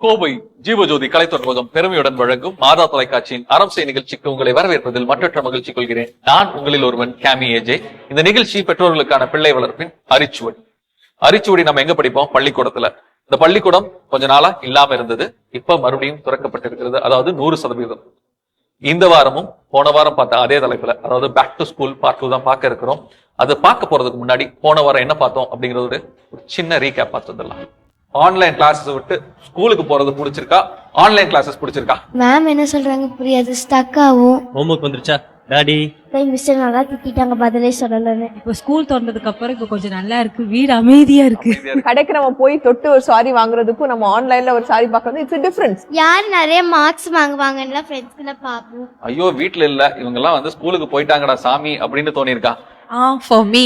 கோவை ஜீவஜோதி கலைத்தொன்பகம் பெருமையுடன் வழங்கும் மாதா தொலைக்காட்சியின் அரம்சை நிகழ்ச்சிக்கு உங்களை வரவேற்பதில் மற்றற்ற மகிழ்ச்சி கொள்கிறேன். நான் உங்களில் ஒருவன் கேமி ஏஜே. இந்த நிகழ்ச்சி பெற்றோர்களுக்கான பிள்ளை வளர்ப்பின் அரிச்சுவடி. அரிச்சுவடி நம்ம எங்க படிப்போம்? பள்ளிக்கூடத்துல. இந்த பள்ளிக்கூடம் கொஞ்ச நாளா இல்லாம இருந்தது, இப்ப மறுபடியும் திறக்கப்பட்டிருக்கிறது. அதாவது 100%. இந்த வாரமும் போன வாரம் பார்த்த அதே தலைப்புல, அதாவது பேக் டு ஸ்கூல் பார்ட் 2 தான் பார்க்க இருக்கிறோம். அது பார்க்க போறதுக்கு முன்னாடி போன வாரம் என்ன பார்த்தோம் அப்படிங்கிறது ஒரு சின்ன ரீகேப் பார்த்து வந்துடலாம். ஆன்லைன் கிளாஸஸ் விட்டு ஸ்கூலுக்கு போறது பிடிச்சிருக்கா, ஆன்லைன் கிளாஸஸ் பிடிச்சிருக்கா? மேம் என்ன சொல்றாங்க புரியாது, ஸ்டக் ஆகும். ஹோம்வொர்க் வந்துருச்சா டாடி? மிஸ்டர் நல்லா திட்டாங்க, பதிலே சொல்லலன்னு. இப்போ ஸ்கூல் திறந்ததுக்கு அப்புறம் இப்போ கொஞ்சம் நல்லா இருக்கு, வீடு அமைதியா இருக்கு. கடைக்கு நம்ம போய் தொட்டு ஒரு சாரி வாங்குறதுக்கும் நம்ம ஆன்லைன்ல ஒரு சாரி பார்க்கறது இட்ஸ் டிஃபரன்ஸ். யார் நிறைய மார்க்ஸ் வாங்குவாங்கன்னு ஃப்ரெண்ட்ஸ்ல பாப்போம். ஐயோ வீட்டுல இல்ல, இவங்க எல்லாம் வந்து ஸ்கூலுக்கு போயிட்டாங்கடா சாமி அப்படின்னு தோணிருக்கா? for me.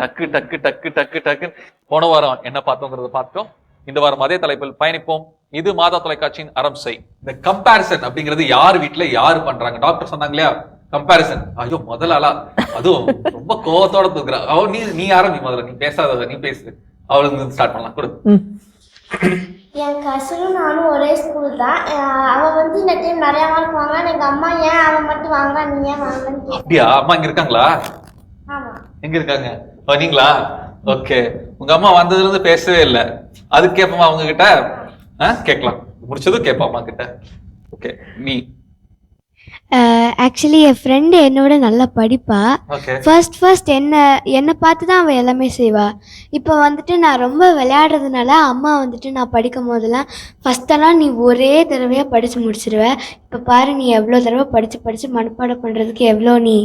டக்கு டக்கு டக்கு டக்கு டக்கு. போன வாரம் என்ன பார்த்தோங்கிறத பார்த்தோம். இந்த வாரம் அதே தலைப்பில் பயணிப்போம். இது மாதா தொலைக்காட்சியின் அரம்சை. இந்த கம்பேரிசன் அப்படிங்கிறது யார் வீட்டுல யாரு பண்றாங்க? டாக்டர் சொன்னாங்க இல்லையா, கம்பேரிசன். ஐயோ முதல்ல ஆளா, அதுவும் ரொம்ப கோவத்தோட தூக்குறா. அவ நீ ஆரம்பி முதல்ல, நீ பேசாத, நீ பேசு. அவளுக்கு ஸ்டார்ட் பண்ணலாம் கொடு. என் கசனும் நானும் ஒரே ஸ்கூல் தான். அவன் வந்து இந்த டைம் நிறைய மார்க் வாங்கினா, எங்க அம்மா ஏன் அவன் மட்டும் வாங்கினா நீ ஏன் வாங்கன்னு. அப்படியா? அம்மா இங்க இருக்காங்களா? ஆமா. எங்க இருக்காங்க? நீங்களா? ஓகே. உங்க அம்மா வந்ததுல இருந்து பேசவே இல்ல, அது கேப்பமா அவங்க கிட்ட? கேட்கலாம், முடிச்சதும் கேட்பா அம்மா கிட்ட. ஓகே. நீ ஆக்சுவலி என் ஃப்ரெண்டு என்னோட நல்லா படிப்பா. ஃபர்ஸ்ட் என்னை பார்த்து தான் அவள் எல்லாமே செய்வா. இப்போ வந்துட்டு நான் ரொம்ப விளையாடுறதுனால அம்மா வந்துட்டு நான் படிக்கும் போதெல்லாம் ஃபஸ்ட்டெல்லாம் நீ ஒரே தடவையாக படித்து முடிச்சிடுவ, இப்போ பாரு நீ எவ்வளோ தடவை படித்து மனப்பாடம் பண்ணுறதுக்கு எவ்வளோ நீ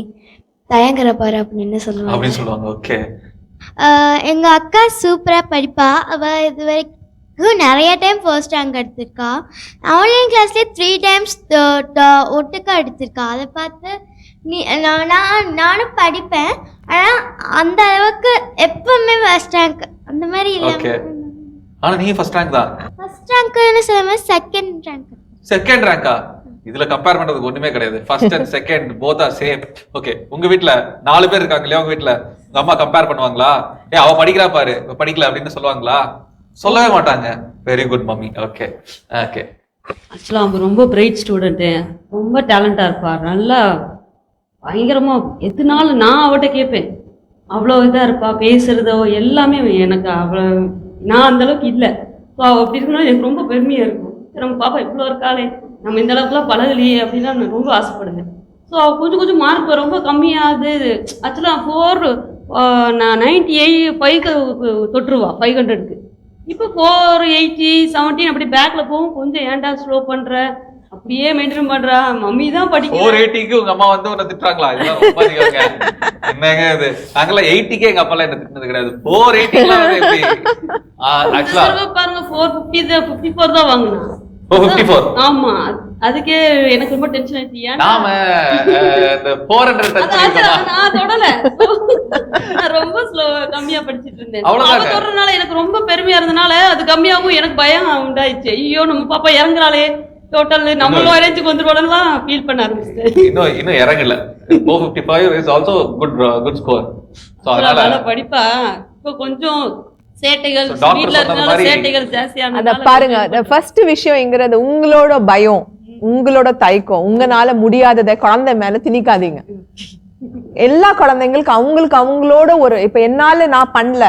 தயங்குற பாரு அப்படின்னு சொல்லுவாங்க. ஓகே. எங்கள் அக்கா சூப்பராக படிப்பா. அவள் இது வரைக்கும் நிறைய டைம் ஃபர்ஸ்ட் ரேங்க் எடுத்திருக்கா. ஆன்லைன் கிளாஸ்லேயே 3 times ஒட்டுக்கா எடுத்திருக்கா. அதை பார்த்து நானும் படிப்பேன், ஆனால் அந்த அளவுக்கு எப்பவுமே ஃபர்ஸ்ட் ரேங்க் அந்த மாதிரி இல்லை. ஆனா நீ ஃபர்ஸ்ட் ரேங்க் தான். ஃபர்ஸ்ட் ரேங்க்னு சொல்லாம செகண்ட் ரேங்கா? இதுல கம்பேர் பண்றதுக்கு ஒண்ணுமே கிடையாது. First and second both are same. Okay. உங்க வீட்ல 4 பேர் இருக்காங்க இல்லையா, உங்க வீட்ல உங்க அம்மா கம்பேர் பண்ணுவாங்களா? அவ படிக்கிறா பாரு, படிக்கல அப்படின்னு சொல்லுவாங்களா? சொல்லவே மாட்டாங்க. Very good mummy. Okay. Okay. ஆக்சுவலாக அவங்க ரொம்ப பிரைட் ஸ்டூடெண்ட்டு, ரொம்ப டேலண்டாக இருப்பார், நல்லா பயங்கரமாக. எதுனாலும் நான் அவட்ட கேட்பேன், அவ்வளோ இதாக இருப்பா, பேசுகிறதோ எல்லாமே எனக்கு அவ்வளோ, நான் அந்தளவுக்கு இல்லை. ஸோ அவள் அப்படி இருக்கணும், எனக்கு ரொம்ப பெருமையாக இருக்கும். நம்ம பாப்பா இவ்வளோ இருக்காளே, நம்ம இந்த அளவுக்குலாம் பழகலையே அப்படின்னா நான் ரொம்ப ஆசைப்படுவேன். ஸோ அவள் கொஞ்சம் மார்க் ரொம்ப கம்மியாகுது. ஆக்சுவலாக 98 தொட்டுருவா 500க்கு. இப்போ 480 17 அப்படி பேக்ல போகும். கொஞ்சம் ஏன்டா ஸ்லோ பண்ற, அப்படியே மெயின்டைன் பண்றா, மம்மி தான் படிக்க. 480க்கு உங்க அம்மா வந்து உன்னை திட்டுறாங்களா? இதெல்லாம் ரொம்ப அதிகங்க. என்னங்க இது? நாங்கெல்லாம் 80க்கே எங்க அப்பா எல்லாம் என்ன திட்டினது கிடையாது. 480லாம் எப்படி? ஆக்சுவலா பாருங்க 450 54 தான் வாங்கினா. 54? ஆமா. அதுக்கே எனக்கு ரொம்ப டென்ஷன் ஆயிடுச்சு. ஏன் நாம இந்த 400 டச் பண்ணிட்டோம். நான் தொடல, நான் ரொம்ப ஸ்லோ கம்மியா படிச்சிட்டு இருந்தேன். அவ தொடறனால எனக்கு ரொம்ப பெருமையா இருந்தனால அது கம்மியாகும் எனக்கு பயம் உண்டாயிடுச்சு. ஐயோ நம்ம பாப்பா இறங்குறாளே, டோட்டல் நம்மளும் அரேஞ்சுக்கு வந்துருவோம்லாம் ஃபீல் பண்ண ஆரம்பிச்சிட்டேன். இன்னும் இறங்கல. 455 is also good score. So அதனால படிப்பா. இப்போ கொஞ்சம் சேட்டைகள் வீட்ல இருக்கனால சேட்டைகள் ஜாஸ்தியான. அத பாருங்க, ஃபர்ஸ்ட் விஷயம்ங்கிறது உங்களோட பயம், உங்களோட தயக்கம், உங்களால முடியாததை குழந்தை மேல திணிக்காதீங்க. எல்லா குழந்தைங்களுக்கு அவங்களோட ஒரு, இப்ப என்னால நான் பண்ணல,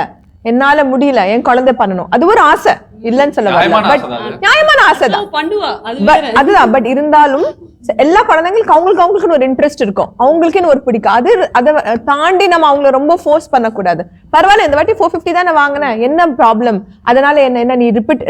என்னால முடியல, என் குழந்தை பண்ணணும், அது ஒரு ஆசை, இல்லன்னு சொல்ல வரல. பட் நியாயமான ஆசைதான் அதுதான். பட் இருந்தாலும் எல்லா குழந்தைங்களுக்கு அவங்களுக்கு ஒரு இன்ட்ரெஸ்ட் இருக்கும், அவங்களுக்குன்னு ஒரு பிடிக்கும். அதை தாண்டி நம்ம அவங்கள ரொம்ப ஃபோர்ஸ் பண்ணக்கூடாது. பரவாயில்ல, இந்த வாட்டி 450 தானே வாங்கினேன், என்ன ப்ராப்ளம், அதனால என்ன நீ ரிப்பீட்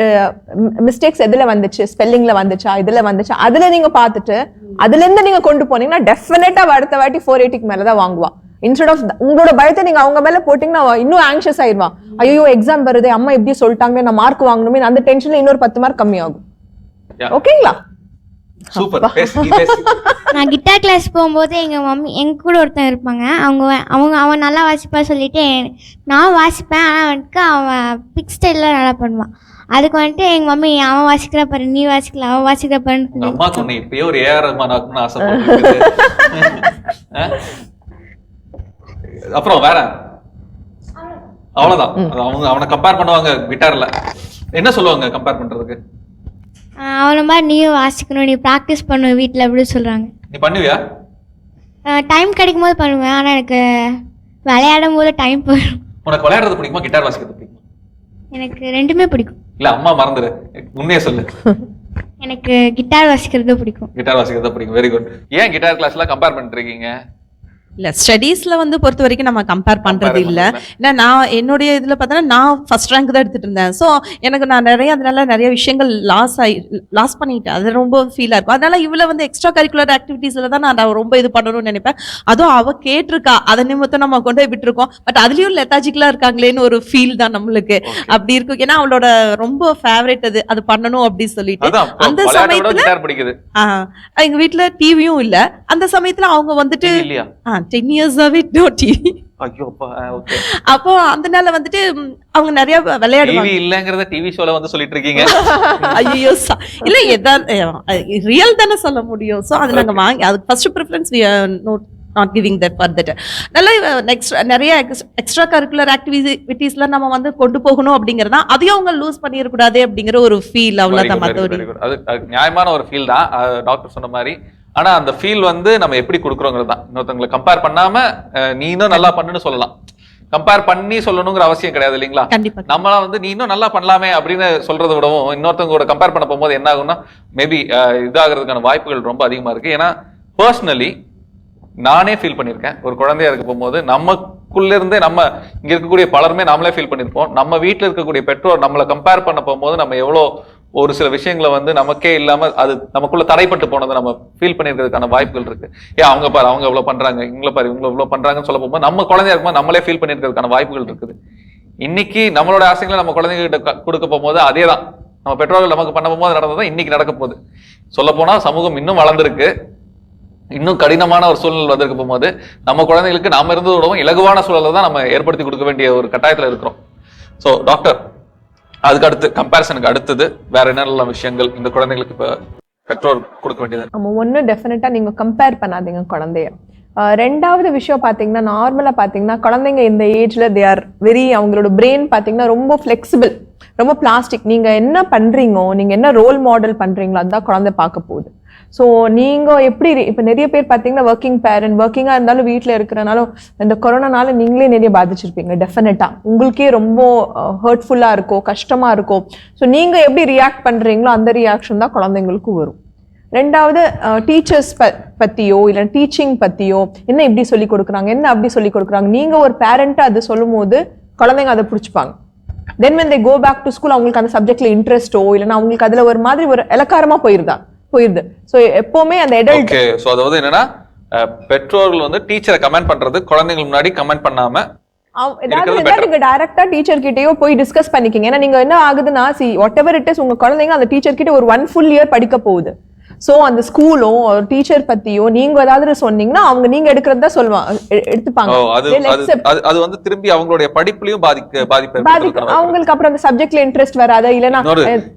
மிஸ்டேக்ஸ் எதுல வந்துச்சு, ஸ்பெல்லிங்ல வந்துச்சா, இதுல வந்துச்சா, அதுல நீங்க பார்த்துட்டு அதுல இருந்து நீங்க கொண்டு போனீங்கன்னா டெஃபினட்டா அடுத்த வாட்டி 480க்கு மேலதான் வாங்குவா. இன்ஸ்டெட் ஆஃப் உங்களோட பயத்தை நீங்க அவங்க மேல போட்டீங்கன்னா இன்னும் ஆங்ஷியஸ் ஆயிடுவான். ஐயோ எக்ஸாம் வருது, அம்மா எப்படி சொல்லிட்டாங்க, நான் மார்க் வாங்கணுமே, அந்த டென்ஷன்ல இன்னொரு 10 மார்க் கம்மியாகும். ஓகேங்களா? சூப்பர். நான் கிட்டார் கிளாஸ் போகும்போது எங்க கூட ஒருத்தன் இருப்பாங்க. அவன் நல்லா வாசிப்பா சொல்லிட்டு நான் வாசிப்பேன், ஆனால் வந்துட்டு அவன் பிக் ஸ்டைலில் நல்லா பண்ணுவான். அதுக்கு வந்துட்டு எங்க மம்மி அவன் வாசிக்கிற பாரு, நீ வாசிக்கல, அவன் வாசிக்கிற பாருன்னு. அம்மா சொன்ன இப்பயே ஒரு ஏஆர் ரஹ்மான் ஆகணும்னு ஆசைப்படுறேன். அப்புறம் வேற அவ்வளவுதான். அவனை கம்பேர் பண்ணுவாங்க கிட்டார்ல. என்ன சொல்லுவாங்க கம்பேர் பண்றதுக்கு? அவளை மாதிரி நீயும் வாசிக்கணும், நீ ப்ராக்டிஸ் பண்ணு வீட்டில் அப்படின்னு சொல்கிறாங்க. நீ பண்ணுவியா? டைம் கிடைக்கும் போது பண்ணுவேன், ஆனால் எனக்கு விளையாடும் போது டைம் போயிடும். உனக்கு விளையாடுறது பிடிக்குமா, கிட்டார் வாசிக்கிறது பிடிக்குமா? எனக்கு ரெண்டுமே பிடிக்கும். இல்ல அம்மா மறந்துடு, உண்மையை சொல்லு. எனக்கு கிட்டார் வாசிக்கிறது பிடிக்கும். கிட்டார் வாசிக்கிறது பிடிக்கும், வெரி குட். ஏன் கிட்டார் கிளாஸ் எல்லாம் கம்பேர் பண்ணிட்டு இருக்கீங்க? இல்ல ஸ்டடீஸ்ல வந்து பொறுத்த வரைக்கும் நம்ம கம்பேர் பண்றது இல்ல. ஏன்னா நான் என்னுடைய இதுல பார்த்தா நான் ஃபர்ஸ்ட் ரேங்க் தான் எடுத்துட்டு இருந்தேன். ஸோ எனக்கு நான் அதனால நிறைய விஷயங்கள் லாஸ் பண்ணிட்டேன். அது ரொம்ப ஃபீலா இருக்கும். அதனால இவ்வளவு வந்து எக்ஸ்ட்ரா கரிக்குலர் ஆக்டிவிட்டீஸ்ல தான் நான் ரொம்ப இது பண்ணணும்னு நினைப்பேன். அதுவும் அவ கேட்டிருக்கா, அதை நிமித்தம் நம்ம கொண்டு போய் விட்டுருக்கோம். பட் அதுலயும் லெத்தாஜிக்கலா இருக்காங்களேன்னு ஒரு ஃபீல் தான் நம்மளுக்கு அப்படி இருக்கும். ஏன்னா அவளோட ரொம்ப ஃபேவரட் அது பண்ணணும் அப்படின்னு சொல்லிட்டு அந்த சமயத்துல எங்க வீட்டுல டிவியும் இல்ல. அந்த சமயத்துல அவங்க வந்துட்டு 10 years of it no TV. அப்போ அதனால வந்துட்டு அவங்க நிறைய விளையாடுவாங்க. டிவி இல்லங்கறத டிவி ஷோல வந்து சொல்லிட்டு இருக்கீங்க. ஐயோ இல்ல ரியல் தானே சொல்ல முடியும். சோ அது நாங்க வாங்கி அது first preference we are not giving that for that. நல்ல நெக்ஸ்ட் நிறைய எக்ஸ்ட்ரா கரிக்குலர் ஆக்டிவிட்டீஸ்ல நம்ம வந்து கொண்டு போகணும் அப்படிங்கறதா அதையும் அவங்க லூஸ் பண்ணிட கூடாது அப்படிங்கிற ஒரு ஃபீல் அவ்வளவுதான். மத்தபடி அது நியாயமான ஒரு ஃபீல் தான் டாக்டர் சொன்ன மாதிரி. ஆனா அந்த ஃபீல் வந்து நம்ம எப்படி கொடுக்குறோங்கிறது தான். இன்னொருத்தவங்களை கம்பேர் பண்ணாம நீ இன்னும் நல்லா பண்ணுன்னு சொல்லலாம். கம்பேர் பண்ணி சொல்லணுங்கிற அவசியம் கிடையாது இல்லைங்களா? நம்மளா வந்து நீ இன்னும் நல்லா பண்ணலாமே அப்படின்னு சொல்றதை விடவும் இன்னொருத்தவங்க கூட கம்பேர் பண்ண போகும்போது என்ன ஆகும்னா மேபி இதாகிறதுக்கான வாய்ப்புகள் ரொம்ப அதிகமா இருக்கு. ஏன்னா பர்சனலி நானே ஃபீல் பண்ணியிருக்கேன். ஒரு குழந்தையா இருக்க போகும்போது நமக்குள்ள இருந்தே நம்ம இங்க இருக்கக்கூடிய பலருமே நாமளே ஃபீல் பண்ணியிருப்போம். நம்ம வீட்டுல இருக்கக்கூடிய பெற்றோர் நம்மளை கம்பேர் பண்ண போகும்போது நம்ம எவ்வளோ ஒரு சில விஷயங்களை வந்து நமக்கே இல்லாம அது நமக்குள்ள தடைப்பட்டு போனதை நம்ம ஃபீல் பண்ணிருக்கிறதுக்கான வாய்ப்புகள் இருக்கு. அவங்க பாரு அவங்க எவ்வளவு பண்றாங்க, இவங்களை பாரு இவங்க எவ்வளவு பண்றாங்கன்னு சொல்ல போகும்போது நம்ம குழந்தையா இருக்கும்போது நம்மளே ஃபீல் பண்ணிருக்கிறதுக்கான வாய்ப்புகள் இருக்குது. இன்னைக்கு நம்மளோட ஆசைகளை நம்ம குழந்தைங்க கிட்ட கொடுக்க போகும்போது அதே தான் நம்ம பெற்றோர்கள் நமக்கு பண்ண போகும்போது நடந்ததான் இன்னைக்கு நடக்க போகுது. சொல்ல போனா சமூகம் இன்னும் வளர்ந்துருக்கு, இன்னும் கடினமான ஒரு சூழ்நிலை வந்திருக்க போகும்போது நம்ம குழந்தைகளுக்கு நாம இருந்ததோடவும் இலகுவான சூழலை தான் நம்ம ஏற்படுத்தி கொடுக்க வேண்டிய ஒரு கட்டாயத்துல இருக்கிறோம். ஸோ டாக்டர், அதுக்கு அடுத்து கம்பேரிசனுக்கு அடுத்தது வேற என்னெல்லாம் விஷயங்கள் இந்த குழந்தைகளுக்கு இப்ப பெற்றோர் கொடுக்க வேண்டியது? நம்ம ஒண்ணு டெஃபினட்டா நீங்க கம்பேர் பண்ணாதீங்க குழந்தைய. ரெண்டாவது விஷயம் பாத்தீங்கன்னா நார்மலா பாத்தீங்கன்னா குழந்தைங்க இந்த ஏஜ்ல தே ஆர் வெரி அவங்களோட பிரெயின் பாத்தீங்கன்னா ரொம்ப ஃபிளெக்சிபிள், ரொம்ப பிளாஸ்டிக். நீங்க என்ன பண்றீங்கோ, நீங்க என்ன ரோல் மாடல் பண்றீங்களோ அதுதான் குழந்தை பார்க்க போகுது. ஸோ நீங்க எப்படி இப்ப நிறைய பேர் பாத்தீங்கன்னா ஒர்க்கிங் பேரண்ட், ஒர்க்கிங்கா இருந்தாலும் வீட்டுல இருக்கிறனாலும் இந்த கொரோனானால நீங்களே நிறைய பாதிச்சிருப்பீங்க. டெஃபினட்டா உங்களுக்கே ரொம்ப ஹர்ட்ஃபுல்லா இருக்கும், கஷ்டமா இருக்கும். ஸோ நீங்க எப்படி ரியாக்ட் பண்றீங்களோ அந்த ரியாக்ஷன் தான் குழந்தைங்களுக்கும் வரும். ரெண்டாவது டீச்சர்ஸ் பத்தியோ இல்லை டீச்சிங் பத்தியோ என்ன இப்படி சொல்லி கொடுக்குறாங்க, என்ன அப்படி சொல்லி கொடுக்குறாங்க, நீங்க ஒரு பேரண்டா அது சொல்லும் போது குழந்தைங்க அதை பிடிச்சிப்பாங்க. தென் when they go back to school அவங்களுக்கு அந்த சப்ஜெக்ட்ல இன்ட்ரெஸ்டோ இல்லைன்னா அவங்களுக்கு அதுல ஒரு மாதிரி ஒரு இலக்காரமா போயிருது. சோ எப்பவுமே அந்த அடல்ட் ஓகே. சோ அதாவது என்னன்னா பெற்றோர்கள் வந்து டீச்சரை கமெண்ட் பண்றது குழந்தைகள் முன்னாடி கமெண்ட் பண்ணாம நீங்க டைரக்டா டீச்சர் கிட்டயோ போய் டிஸ்கஸ் பண்ணிக்கிங்க. ஏன்னா நீங்க என்ன ஆகுதுன்னா வாட் எவர் இட் இஸ் உங்க குழந்தைங்க அந்த டீச்சர் கிட்ட ஒரு 1 full year படிக்க போகுது. சோ அந்த ஸ்கூலோ டீச்சர் பத்தியோ நீங்க ஏதாவது சொன்னீங்கன்னா அவங்க நீங்க எடுக்கிறதா சொல்லுவாங்க, எடுத்துப்பாங்க. அது வந்து திரும்பி அவங்களுடைய படிப்புலயும் பாதிப்பு அவங்களுக்கு அப்புறம் அந்த சப்ஜெக்ட்ல இன்ட்ரெஸ்ட் வராது. இல்லன்னா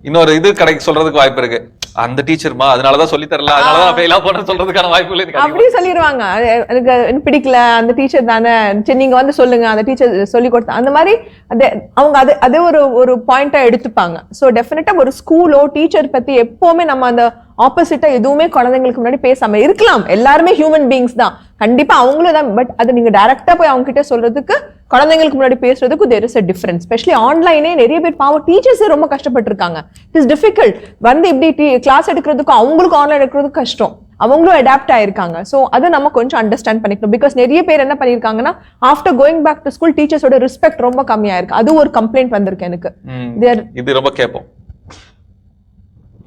இன்னொரு இது கடைக்கு சொல்றதுக்கு வாய்ப்பு இருக்கு, அந்த டீச்சர்மா அதனாலதான் சொல்லி தரல அதனாலதான் ஃபெயிலா போன சொல்றதுக்கான வாய்ப்புகள் இருக்கு. அப்படி சொல்லிடுவாங்க, எனக்கு பிடிக்கல அந்த டீச்சர் தானே, சரி நீங்க வந்து சொல்லுங்க அந்த டீச்சர் சொல்லி கொடுத்தா அந்த மாதிரி அவங்க அதே ஒரு பாயிண்டா எடுத்துப்பாங்க. சோ டெஃபினட்டா ஒரு ஸ்கூலோ டீச்சர் பத்தி எப்பவுமே நம்ம அந்த ஆப்போசிட்டா எதுவுமே குழந்தைங்களுக்கு முன்னாடி பேசாம இருக்கலாம். எல்லாருமே ஹியூமன் பீயிங்ஸ் தான், கண்டிப்பா அவங்களும் தான். பட் அது நீங்க டைரக்டா போய் அவங்க கிட்ட சொல்றதுக்கு குழந்தைங்களுக்கு முன்னாடி பேசுறதுக்கு there is a difference. Specially ஆன்லைனே நிறைய பேர் பாவம் டீச்சர்ஸே ரொம்ப கஷ்டப்பட்டு இருக்காங்க. It is difficult. வந்து இப்படி கிளாஸ் எடுக்கிறதுக்கும் அவங்களுக்கு ஆன்லைன் எடுக்கிறதுக்கு கஷ்டம், அவங்களும் அடாப்ட் ஆயிருக்காங்க. ஸோ அதை நம்ம கொஞ்சம் அண்டர்ஸ்டாண்ட் பண்ணிக்கணும். பிகாஸ் நிறைய பேர் என்ன பண்ணிருக்காங்கன்னா after going back to school டீச்சர்ஸோட ரெஸ்பெக்ட் ரொம்ப கம்மியா இருக்கு. அது ஒரு கம்ப்ளைண்ட் வந்திருக்கு எனக்கு. இது ரொம்ப கேட்போம்.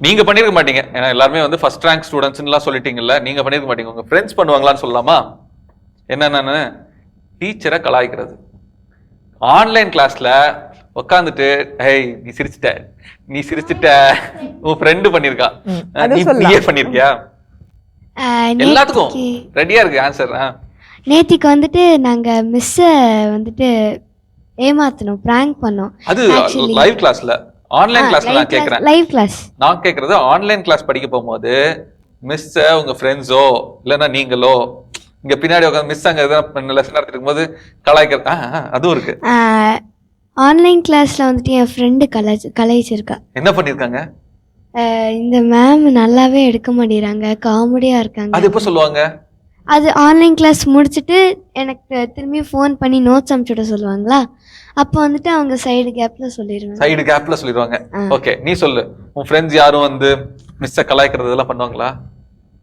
நீங்க பண்ணிருக்க மாட்டீங்க, ஏன்னா எல்லாருமே வந்து ஃபர்ஸ்ட் ரேங்க் ஸ்டூடெண்ட்ஸ்லாம் சொல்லிட்டீங்கல்ல, நீங்க பண்ணிருக்க மாட்டீங்க. உங்க ஃப்ரெண்ட்ஸ் பண்ணுவாங்களான்னு சொல்லலாமா? என்னன்னு டீச்சரை கலாய்க்கிறது. ஆன்லைன் கிளாஸ்ல உட்காந்துட்டு ஹேய் நீ சிரிச்சிட்ட உன் ஃப்ரெண்டு பண்ணிருக்கா, நீ பண்ணிருக்கியா? எல்லாத்துக்கும் ரெடியா இருக்கு ஆன்சர். நேத்திக்கு வந்துட்டு நாங்க மிஸ்ஸ வந்துட்டு ஏமாத்தணும், பிராங்க் பண்ணோம். அது லைவ் கிளாஸ்ல, ஆன்லைன் கிளாஸ்ல நான் கேக்குறேன். லைவ் கிளாஸ் நான் கேக்குறது ஆன்லைன் கிளாஸ் படிக்க போகும்போது மிஸ் உங்க ஃப்ரெண்ட்ஸோ இல்லன்னா நீங்களோ இங்க பின்னாடி உட்காந்து மிஸ் அங்க லெசன் நடத்திட்டு இருக்கும்போது கலாய்க்கிறது அதுவும் இருக்கு. ஆன்லைன் கிளாஸ்ல வந்துட்டு என் ஃப்ரெண்டு கலாய்ச்சிருக்கா. என்ன பண்ணிருக்காங்க? இந்த மேம் நல்லாவே எடுக்க மாட்டேறாங்க, காமெடியாக இருக்காங்க. அது எப்போ சொல்லுவாங்க? அது ஆன்லைன் கிளாஸ் முடிச்சுட்டு எனக்கு திரும்பி ஃபோன் பண்ணி நோட்ஸ் அனுப்பிச்சுட சொல்லுவாங்களா, அப்போ வந்துட்டு அவங்க சைடு கேப்பில் சொல்லிடுவேன். சைடு கேப்ல சொல்லிடுவாங்க. ஓகே, நீ சொல்லு. உன் ஃப்ரெண்ட்ஸ் யாரும் வந்து மிஸ்ஸை கலாய்க்கிறது இதெல்லாம் பண்ணுவாங்களா?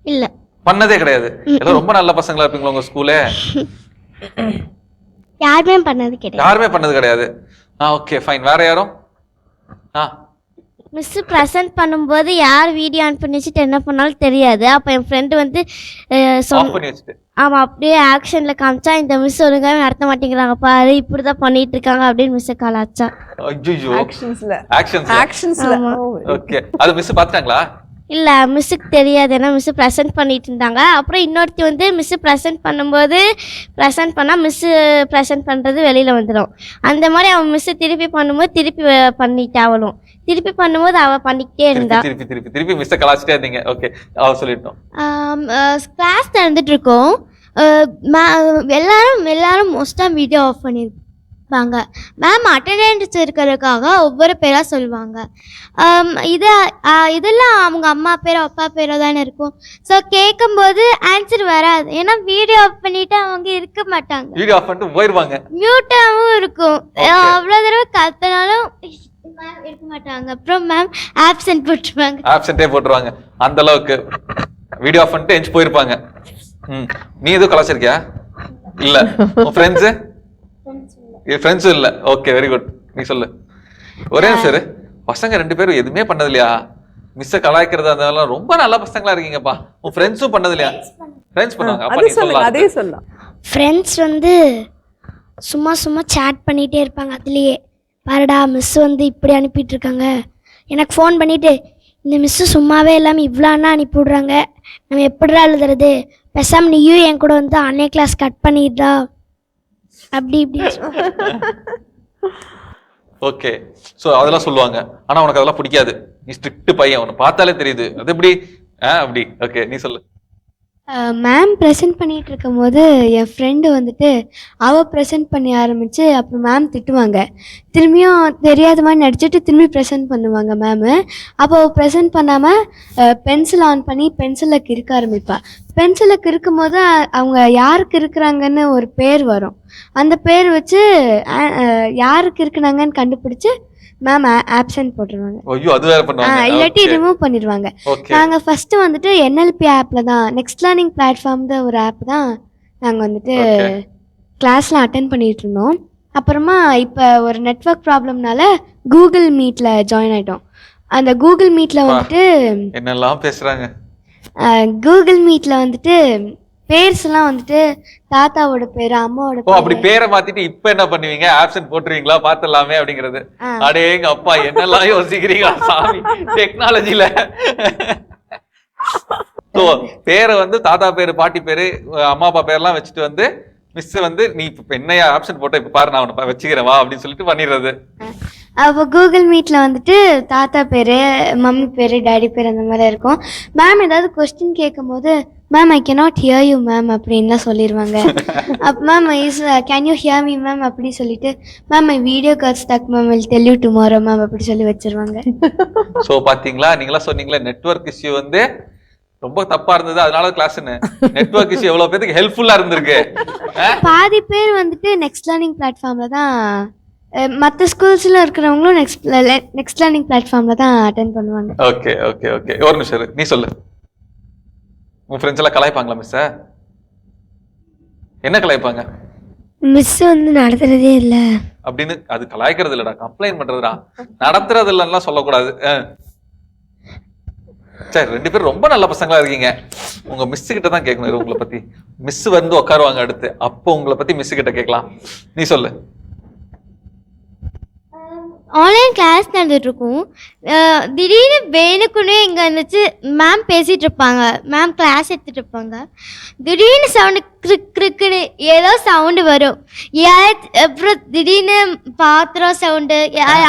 இல்லை, பண்ணதே கிடையாது. எல்லாம் ரொம்ப நல்ல பசங்களா இருப்பீங்களா உங்க ஸ்கூலே? யாருமே பண்ணது கிடையாது. யாருமே பண்ணது கிடையாது. Okay fine. வேற யாரும்? மிஸ்ஸு ப்ரெசென்ட் பண்ணும்போது யார் வீடியோ ஆன் பண்ணி வச்சுட்டு என்ன பண்ணாலும் தெரியாது. அப்போ என் ஃப்ரெண்டு வந்து ஆஃப் பண்ணி வச்சிட்டு ஆமாம், அப்படியே ஆக்ஷனில் காமிச்சா, இந்த மிஸ் ஒழுங்காவே நடத்த மாட்டேங்கிறாங்க பாரு, இப்படி தான் பண்ணிட்டு இருக்காங்க அப்படின்னு மிஸ்ஸை காலாச்சா. ஐயோ, ஆக்ஷன்ஸ்ல ஆக்ஷன்ஸ்ல. ஓகே, அது மிஸ் பாத்துட்டாங்களா? இல்லை, மிஸ்ஸுக்கு தெரியாது, ஏன்னா மிஸ்ஸு ப்ரெசென்ட் பண்ணிட்டு இருந்தாங்க. அப்புறம் இன்னொருத்தி வந்து மிஸ்ஸு ப்ரெசென்ட் பண்ணும்போது ப்ரெசென்ட் பண்ணால் மிஸ்ஸு ப்ரெசென்ட் பண்ணுறது வெளியில் வந்துடும். அந்த மாதிரி அவன் மிஸ்ஸு திருப்பி பண்ணும்போது திருப்பி பண்ணிட்டு அவளும் திருப்பி பண்ணும்போது அவள் பண்ணிக்கிட்டே இருந்தா. திருப்பி திருப்பி திருப்பி மிஸ்ஸை கலாச்சிட்டே இருந்தீங்க. ஓகே, அவ சொல்லிட்டோம். கிளாஸ் நடந்துட்டு இருக்கோம். எல்லாரும் மோஸ்ட்டாக வீடியோ ஆஃப் பண்ணியிருப்பாங்க. மேம் அட்டெண்டன்ஸ் இருக்கிறதுக்காக ஒவ்வொரு பேராக சொல்லுவாங்க. இதெல்லாம் அவங்க அம்மா பேரோ அப்பா பேரோ தானே இருக்கும். ஸோ கேட்கும்போது ஆன்சர் வராது, ஏன்னா வீடியோ ஆஃப் பண்ணிட்டு அவங்க இருக்க மாட்டாங்க, வீடியோ ஆஃப் பண்ணிட்டு போயிடுவாங்க. மியூட்டாகவும் இருக்கும். அவ்வளோ தடவை கத்தினாலும் இருக்க மாட்டாங்க. அப்புறம் மேம் ஆப்சென்ட் போட்டுருவாங்க. ஆப்சென்ட்டே போட்டுருவாங்க. அந்த அளவுக்கு வீடியோ ஆஃப் பண்ணிட்டு எஞ்சி போயிருப்பாங்க. நீ எதுவும் கலாச்சிருக்கியா? இல்ல. உன் ஃப்ரெண்ட்ஸ்? ஃப்ரெண்ட்ஸும் இல்ல. Okay, very good. நீ சொல்லு. ஒரே சார், பசங்க 2 பேரும் எதுவுமே பண்ணது இல்லையா? மிஸ்ஸை கலாய்க்கிறது அதெல்லாம் ரொம்ப நல்ல பசங்களா இருக்கீங்கப்பா. உன் ஃப்ரெண்ட்ஸும் பண்ணது இல்லையா? ஃப்ரெண்ட்ஸ் பண்ணுவாங்க. அப்ப நீ சொல்லலாம். அதே சொல்லலாம். ஃப்ரெண்ட்ஸ் வந்து சும்மா சேட் பண்ணிகிட்டே இருப்பாங்க. அதுலேயே பாருடா மிஸ் வந்து இப்படி அனுப்பிட்டு இருக்காங்க, எனக்கு ஃபோன் பண்ணிவிட்டு இந்த மிஸ்ஸு சும்மாவே இல்லாமல் இவ்வளோன்னா அனுப்பிவிட்றாங்க, நம்ம எப்படிடா எழுதுறது, பேசாமல் நீயும் என் கூட வந்து ஆன்லைன் கிளாஸ் கட் பண்ணிடுறா அப்படி இப்படி. ஓகே, ஸோ அதெல்லாம் சொல்லுவாங்க. ஆனா உனக்கு அதெல்லாம் பிடிக்காது. நீ ஸ்ட்ரிக்ட் பையன், உன்னை பார்த்தாலே தெரியுது. அது எப்படி அப்படி? ஓகே, நீ சொல்லு. மேம் ப்ரெசென்ட் பண்ணிகிட்டு இருக்கும் போது என் ஃப்ரெண்டு வந்துட்டு அவள் ப்ரெசென்ட் பண்ணி ஆரம்பித்து அப்புறம் மேம் திட்டுவாங்க. திரும்பியும் தெரியாத மாதிரி நடிச்சுட்டு திரும்பி ப்ரெசென்ட் பண்ணுவாங்க மேமு. அப்போ ப்ரெசென்ட் பண்ணாமல் பென்சில் ஆன் பண்ணி பென்சிலில் கிறுக்க ஆரம்பிப்பாள். பென்சிலில் கிறுக்கும் போது அவங்க யாருக்கு இருக்கிறாங்கன்னு ஒரு பேர் வரும். அந்த பேர் வச்சு யாருக்கு இருக்கிறாங்கன்னு கண்டுபிடிச்சி மேம் ஆப்சென்ட் போட்டுருவாங்க. ஐயோ, அது வேற பண்ணுவாங்க. இல்லாட்டி ரிமூவ் பண்ணிடுவாங்க. நாங்கள் ஃபர்ஸ்ட் வந்துட்டு NLP ஆப்பில் தான், நெக்ஸ்ட் லேர்னிங் பிளாட்ஃபார்ம்ன்ற ஒரு ஆப் தான் நாங்கள் வந்துட்டு கிளாஸ்லாம் அட்டென்ட் பண்ணிட்டு இருந்தோம். அப்புறமா இப்போ ஒரு நெட்வொர்க் ப்ராப்ளம்னால கூகுள் மீட்டில் ஜாயின் ஆகிட்டோம். அந்த கூகுள் மீட்டில் வந்துட்டு என்னெல்லாம் பேசுகிறாங்க. கூகுள் மீட்டில் வந்துட்டு பேர்ஸ்லாம் வந்துட்டு தாத்தாவோட பேரு அம்மாவோட பேரு. அப்படி பேரை மாத்திட்டு இப்ப என்ன பண்ணுவீங்க? ஆப்சென்ட் போட்டுருவீங்களா? பாத்துடலாமே அப்படிங்கிறது. அடேங்க அப்பா, என்னெல்லாம் யோசிக்கிறீங்களா சாமி டெக்னாலஜில. பேரை வந்து தாத்தா பேரு பாட்டி பேரு அம்மா அப்பா பேர்லாம் வச்சுட்டு வந்து மிஸ் வந்து நீ இப்ப என்னையா ஆப்சென்ட் போட்ட, இப்ப பாரு நான் உன்னை வச்சுக்கிறேன் வா அப்படின்னு சொல்லிட்டு பண்ணிடுறது. அப்போ கூகுள் மீட்டில் வந்துட்டு தாத்தா பேர், மம்மி பேர், டேடி பேர் அந்த மாதிரி இருக்கும். மேம் ஏதாவது கொஸ்டின் கேட்கும் போது ma'am I cannot here you ma'am அப்படின்லாம் சொல்லிடுவாங்க. அப்போ ma'am can you hear me ma'am அப்படி சொல்லிட்டு ma'am I video call stuck ma'am will tell you tomorrow ma'am அப்படி சொல்லி வச்சிருவாங்க. ஸோ பார்த்தீங்களா, நீங்களாம் சொன்னீங்களா நெட்வொர்க் இஷ்யூ வந்து ரொம்ப தப்பா இருந்தது, அதனால கிளாஸ்ன்னு. நெட்வொர்க் இஷ்யூ எவ்வளவு பேருக்கு ஹெல்ப்ஃபுல்லா இருந்திருக்கு. பாதி பேர் வந்துட்டு நெக்ஸ்ட் லேர்னிங் பிளாட்ஃபார்ம்ல தான், மற்ற ஸ்கூல்ஸ்ல இருக்கிறவங்களும் நெக்ஸ்ட் லேர்னிங் பிளாட்ஃபார்ம்ல தான் அட்டென்ட் பண்ணுவாங்க. ஓகே ஓகே ஓகே, ஒரு நிமிஷம் நீ சொல்லு. உன் ஃப்ரெண்ட்ஸ் எல்லாம் கலாய்ப்பாங்களா மிஸ்? என்ன கலாய்ப்பாங்க? மிஸ் வந்து நடத்துறதே இல்ல அப்படின்னு. அது கலாய்க்கிறது இல்லடா, கம்ப்ளைண்ட் பண்றதுடா. நடத்துறது இல்லன்னா சொல்லக்கூடாது. சரி, 2 பேரும் ரொம்ப நல்ல பசங்களா இருக்கீங்க. உங்க மிஸ் கிட்ட தான் கேட்கணும் உங்களை பத்தி. மிஸ் வந்து உட்காருவாங்க அடுத்து, அப்போ உங்களை பத்தி மிஸ் கிட்ட கேட்கலாம். நீ சொல்லு. ஆன்லைன் கிளாஸ் நடந்துட்டு இருக்கும். திடீர்னு வேணுக்குன்னே இங்கே இருந்துச்சு மேம் பேசிகிட்டு இருப்பாங்க, மேம் கிளாஸ் எடுத்துகிட்டு இருப்பாங்க. திடீர்னு சவுண்டு கிரிக் கிரிக்குன்னு ஏதோ சவுண்டு வரும். அப்புறம் திடீர்னு பாத்திரம் சவுண்டு,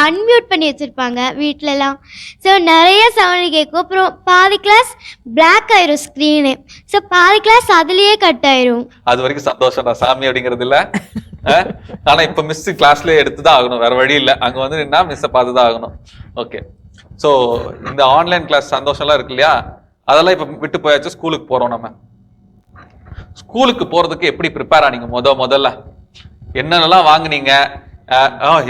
அன்மியூட் பண்ணி வச்சுருப்பாங்க வீட்டிலலாம். ஸோ நிறைய சவுண்டு கேட்கும். அப்புறம் பாதி கிளாஸ் பிளாக் ஆயிரும் ஸ்க்ரீனு. ஸோ பாதி கிளாஸ் அதுலேயே கட் ஆயிரும். அது வரைக்கும் சந்தோஷம்டா சாமி அப்படிங்கிறது இல்ல. ஆனா இப்ப மிஸ் கிளாஸ்ல எடுத்துதான் ஆகணும், வேற வழி இல்ல. அங்க வந்து நின்னா மிஸ்ஸை பார்த்துதான் ஆகணும். ஓகே, சோ இந்த ஆன்லைன் கிளாஸ் சந்தோஷம்லாம் இருக்கு இல்லையா, அதெல்லாம் இப்ப விட்டு போயாச்சு. ஸ்கூலுக்கு போறோம். நம்ம ஸ்கூலுக்கு போறதுக்கு எப்படி ப்ரிப்பேர் ஆனீங்க? முதல்ல என்னென்னலாம் வாங்குனீங்க?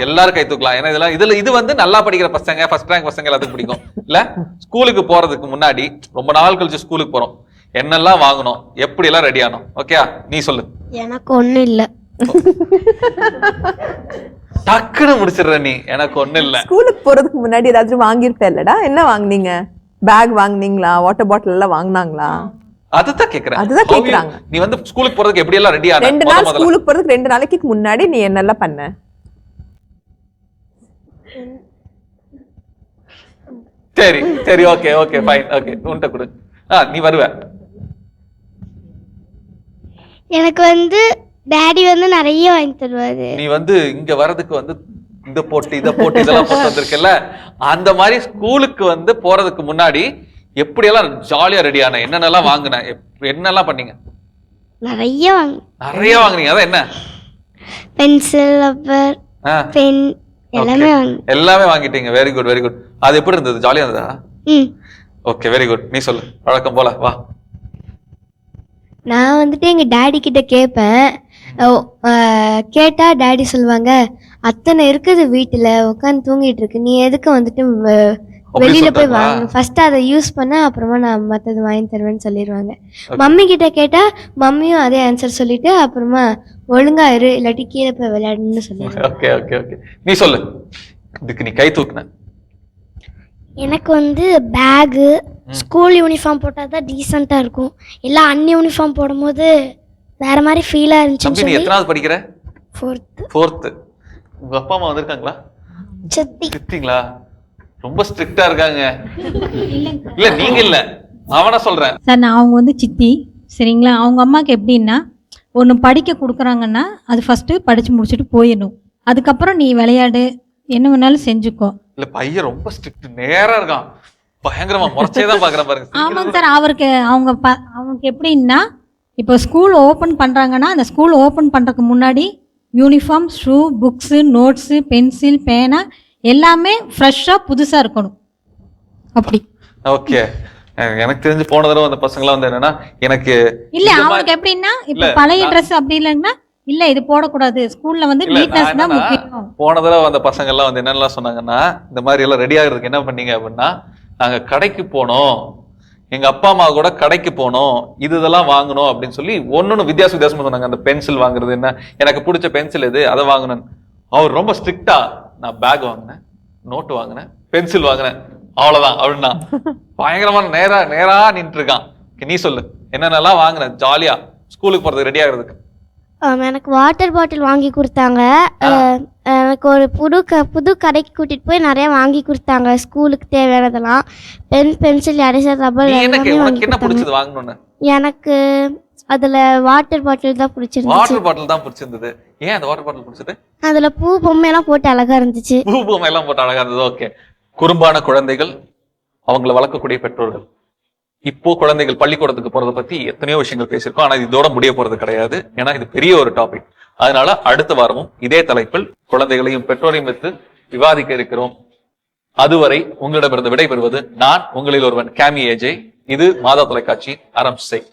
எல்லாரும் கை தூக்கலாம். ஏன்னா இது வந்து நல்லா படிக்கிற பசங்க, ஃபர்ஸ்ட் ரேங்க் பசங்க எல்லாத்துக்கும் பிடிக்கும் இல்ல? ஸ்கூலுக்கு போறதுக்கு முன்னாடி ரொம்ப நாள் கழிச்சு ஸ்கூலுக்கு போறோம், என்னெல்லாம் வாங்கணும், எப்படி எல்லாம் ரெடி ஆனோம்? ஓகே, நீ சொல்லு. எனக்கு ஒண்ணும் இல்ல. டக்குன்னு முடிச்சிடுற நீ. எனக்கு ஒண்ணும் இல்ல. ஸ்கூலுக்கு போறதுக்கு முன்னாடி ஏதாச்சும் வாங்கியிருப்பேன் இல்லடா? என்ன வாங்குனீங்க? பேக் வாங்குனீங்களா? வாட்டர் பாட்டில் எல்லாம் வாங்கினாங்களா? அதுதான் கேக்குறேன். அதுதான் கேக்குறாங்க. நீ வந்து ஸ்கூலுக்கு போறதுக்கு எப்படி எல்லாம் ரெடி ஆன? 2 நாள் ஸ்கூலுக்கு போறதுக்கு 2 நாளைக்கு முன்னாடி நீ என்னெல்லாம் பண்ண? சரி ஓகே ஃபைன். ஓகே, உன்கிட்ட கொடு. நீ வருவ. எனக்கு வந்து டாடி வந்து நிறைய வாங்கி தருவாரு. நீ வந்து இங்க வர்றதுக்கு வந்து இந்த போட்டு இதெல்லாம் போட்டு வந்திருக்கல, அந்த மாதிரி ஸ்கூலுக்கு வந்து போறதுக்கு முன்னாடி எப்படி எல்லாம் ஜாலியா ரெடி ஆன? என்னென்னலாம் வாங்குன? என்னெல்லாம் பண்ணீங்க? நிறைய வாங்குனீங்க. அதான் என்ன? பென்சில், ரப்பர், பென் எல்லாமே வாங்கிட்டீங்க. Very good. அது எப்படி இருந்தது? ஜாலியா இருந்ததா? Okay, very good. நீ சொல்லு. வழக்கம் போல வா. நான் வந்துட்டு எங்க டாடி கிட்ட கேட்பேன். கேட்டா டாடி சொல்லுவாங்க, அத்தனை இருக்குது வீட்டுல உட்காந்து தூங்கிட்டு இருக்கு, நீ எதுக்கு வந்துட்டு வெளியில போய் வாங்க, ஃபர்ஸ்ட் அதை யூஸ் பண்ண அப்புறமா நான் மத்தது வாங்கி தருவேன்னு சொல்லிடுவாங்க. மம்மி கிட்ட கேட்டா மம்மியும் அதே ஆன்சர் சொல்லிட்டு அப்புறமா ஒழுங்கா இரு இல்லாட்டி கீழே போய் விளையாடுன்னு சொல்லிடுவாங்க. ஓகே நீ சொல்லு. இதுக்கு நீ கை தூக்குன. எனக்கு வந்து பேகு, ஸ்கூல் யூனிஃபார்ம் போட்டால் தான் டீசெண்டாக இருக்கும். எல்லாம் அன்யூனிஃபார்ம் போடும்போது வேற மாதிரி ஃபீலாக இருந்துச்சு. நீ எத்தனாவது படிக்கிற? 4th. உங்க அப்பா அம்மா வந்திருக்காங்களா? சித்திங்களா? ரொம்ப ஸ்ட்ரிக்டா இருக்காங்க. இல்ல நீங்க இல்ல, அவனா சொல்றேன் சார். நான் அவங்க வந்து சித்தி, சரிங்களா? அவங்க அம்மாவுக்கு எப்படின்னா, ஒன்று படிக்க கொடுக்குறாங்கன்னா அது ஃபர்ஸ்ட் படிச்சு முடிச்சுட்டு போயிடணும், அதுக்கப்புறம் நீ விளையாடு என்ன வேணாலும் செஞ்சுக்கோ. இல்ல பையன் ரொம்ப ஸ்ட்ரிக்ட், நேரா இருக்கான், பயங்கரமா முறைச்சே தான் பாக்குறேன் பாருங்க. ஆமாங்க சார். அவங்களுக்கு எப்படின்னா, இப்போ ஸ்கூல் ஓப்பன் பண்ணுறாங்கன்னா அந்த ஸ்கூல் ஓப்பன் பண்ணுறதுக்கு முன்னாடி uniform, shoe, books, notes, pencil, பேனா எல்லாமே ஃப்ரெஷ்ஷாக புதுசாக இருக்கணும். அப்படி. ஓகே. எனக்கு தெரிஞ்சு போன தடவை அந்த பசங்களாம் வந்து என்னன்னா, எனக்கு இல்லை அவங்களுக்கு எப்படின்னா, இப்போ பழைய ட்ரெஸ் அப்படி இல்லைன்னா, இல்ல இது போடக்கூடாது, ஸ்கூல்ல வந்து நீட்னஸ் தான் முக்கியம். போன தடவை அந்த பசங்க எல்லாம் வந்து என்னெல்லாம் சொன்னாங்கன்னா, இந்த மாதிரி எல்லாம் ரெடி ஆகுறதுக்கு என்ன பண்ணீங்க அப்படின்னா, நாங்க கடைக்கு போனோம், எங்க அப்பா அம்மா கூட கடைக்கு போனோம், இதெல்லாம் வாங்கணும் அப்படின்னு சொல்லி ஒன்னொன்னு வித்தியாசமா சொன்னாங்க. அந்த பென்சில் வாங்குறது என்ன, எனக்கு பிடிச்ச பென்சில் எது அதை வாங்கணும். அவர் ரொம்ப ஸ்ட்ரிக்டா, நான் பேக் வாங்கினேன், நோட்டு வாங்கினேன், பென்சில் வாங்கினேன், அவ்வளவுதான் அப்படின்னா பயங்கரமான நேரா நின்று இருக்கான். நீ சொல்லு, என்னென்னலாம் வாங்கின ஜாலியா ஸ்கூலுக்கு போறதுக்கு ரெடி ஆகுறதுக்கு? எனக்கு வாட்டர் பாட்டில் வாங்கி கொடுத்தாங்க. எனக்கு ஒரு புது கடைக்கு கூட்டிட்டு போய் நிறைய வாங்கி கொடுத்தாங்க ஸ்கூலுக்கு தேவையானதெல்லாம். பென்சில், எரேசர், ரப்பர் எல்லாமே வாங்கி கொடுத்தாங்க. எனக்கு அதுல வாட்டர் பாட்டில் தான் பிடிச்சிருந்துச்சு. வாட்டர் பாட்டில் தான் பிடிச்சிருந்தது. ஏன் அந்த வாட்டர் பாட்டில் பிடிச்சது? அதுல பூ பொம்மை எல்லாம் போட்டு அழகா இருந்துச்சு. பூ பொம்மை எல்லாம் போட்டு அழகா இருந்தது. ஓகே. குறும்பான குழந்தைகள், அவங்களை வளர்க்கக்கூடிய பெற்றோர்கள். இப்போ குழந்தைகள் பள்ளிக்கூடத்துக்கு போறதை பத்தி எத்தனையோ விஷயங்கள் பேசியிருக்கோம். ஆனா இதோட முடிய போறது கிடையாது, ஏன்னா இது பெரிய ஒரு டாபிக். அதனால அடுத்த வாரமும் இதே தலைப்பில் குழந்தைகளையும் பெற்றோரையும் வைத்து விவாதிக்க இருக்கிறோம். அதுவரை உங்களிடமிருந்து விடைபெறுவது நான் உங்களில் ஒருவன், கேமி ஏஜே. இது மாதா தொலைக்காட்சியின் அறம் செய்.